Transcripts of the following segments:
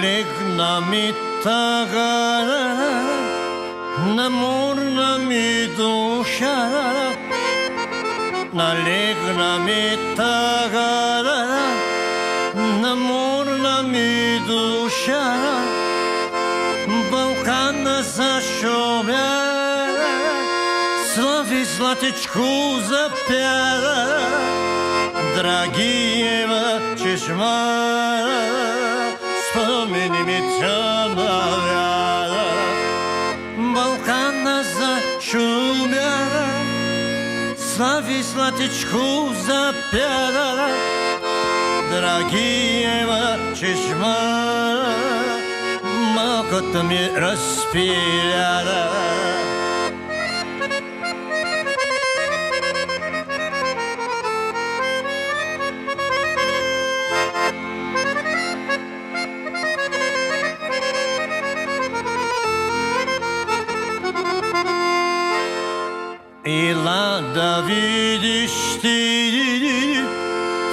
Налегна ми тъга на морна ми душа, налегна ми тъга на морна ми душа. Балкана зашумя, слави златичку запя, Драгиева чешма, спомени ми тя навяла. Балкана зашумя, слави златичку запя, Драгиева чешма, малкото ми разпиля. Ила да видиш ти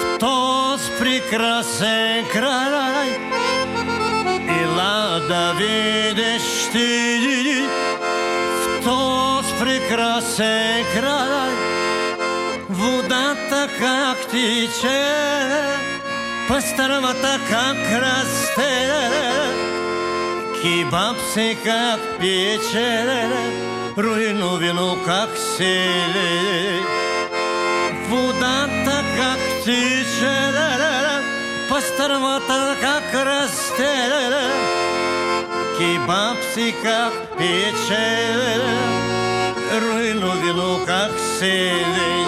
в този прекрасен край, ила да видиш ти в този прекрасен край, водата как тече, пастървата как расте, кебаб се как пече, руино вино как сели, водата как тече, пастървата как расте, кебаб си как пече, руино вино как сели.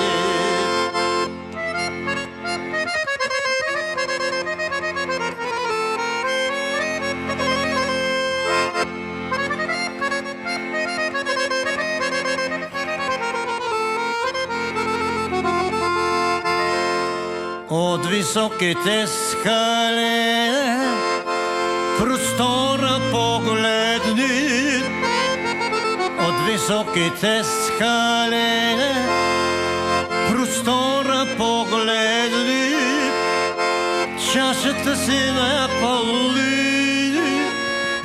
От високите скали простора погледни, от високите скали простора погледни, чашата си напълни,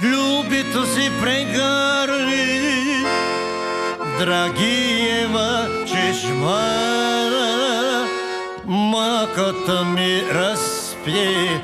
любито си прегърни, Драгиева чешма, мъката ми разпиля.